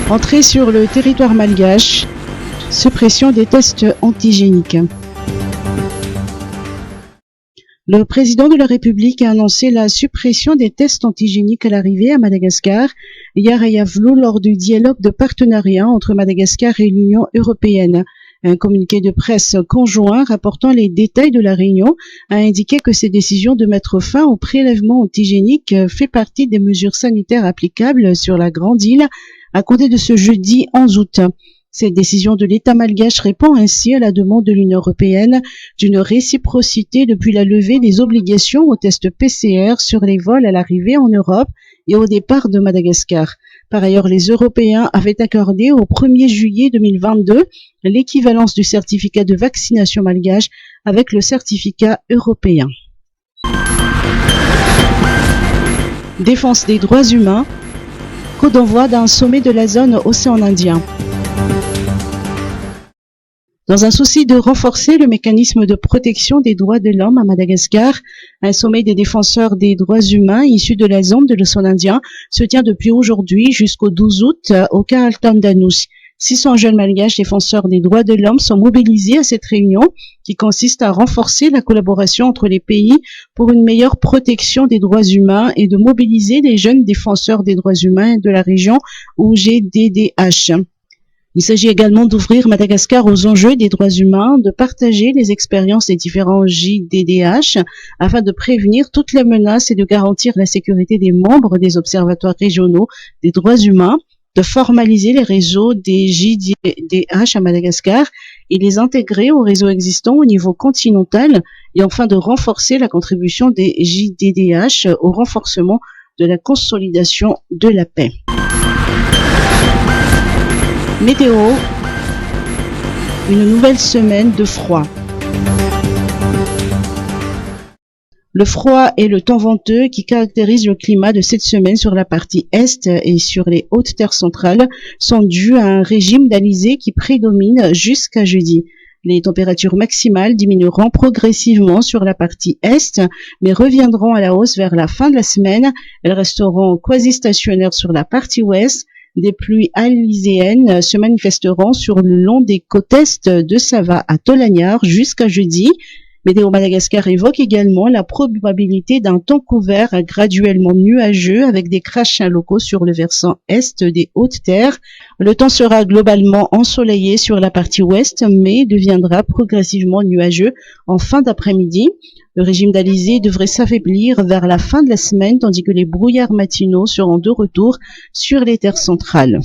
Entrée sur le territoire malgache, suppression des tests antigéniques. Le président de la République a annoncé la suppression des tests antigéniques à l'arrivée à Madagascar hier à Yavlou lors du dialogue de partenariat entre Madagascar et l'Union européenne. Un communiqué de presse conjoint rapportant les détails de la réunion a indiqué que cette décision de mettre fin au prélèvement antigénique fait partie des mesures sanitaires applicables sur la Grande Île à compter de ce jeudi 11 août. Cette décision de l'État malgache répond ainsi à la demande de l'Union européenne d'une réciprocité depuis la levée des obligations aux tests PCR sur les vols à l'arrivée en Europe et au départ de Madagascar. Par ailleurs, les Européens avaient accordé au 1er juillet 2022 l'équivalence du certificat de vaccination malgache avec le certificat européen. Défense des droits humains, coup d'envoi d'un sommet de la zone Océan Indien. Dans un souci de renforcer le mécanisme de protection des droits de l'homme à Madagascar, un sommet des défenseurs des droits humains issus de la zone de l'océan Indien se tient depuis aujourd'hui jusqu'au 12 août au Carlton Danus. 600 jeunes malgaches défenseurs des droits de l'homme sont mobilisés à cette réunion qui consiste à renforcer la collaboration entre les pays pour une meilleure protection des droits humains et de mobiliser les jeunes défenseurs des droits humains de la région OGDDH. Il s'agit également d'ouvrir Madagascar aux enjeux des droits humains, de partager les expériences des différents JDDH afin de prévenir toutes les menaces et de garantir la sécurité des membres des observatoires régionaux des droits humains, de formaliser les réseaux des JDDH à Madagascar et les intégrer aux réseaux existants au niveau continental et enfin de renforcer la contribution des JDDH au renforcement de la consolidation de la paix. Météo, une nouvelle semaine de froid. Le froid et le temps venteux qui caractérisent le climat de cette semaine sur la partie est et sur les hautes terres centrales sont dus à un régime d'alizé qui prédomine jusqu'à jeudi. Les températures maximales diminueront progressivement sur la partie est, mais reviendront à la hausse vers la fin de la semaine. Elles resteront quasi stationnaires sur la partie ouest. Des pluies aliséennes se manifesteront sur le long des côtes est de Sava à Tolagnard jusqu'à jeudi. Météo Madagascar évoque également la probabilité d'un temps couvert graduellement nuageux avec des crachats locaux sur le versant est des hautes terres. Le temps sera globalement ensoleillé sur la partie ouest, mais deviendra progressivement nuageux en fin d'après-midi. Le régime d'alizé devrait s'affaiblir vers la fin de la semaine, tandis que les brouillards matinaux seront de retour sur les terres centrales.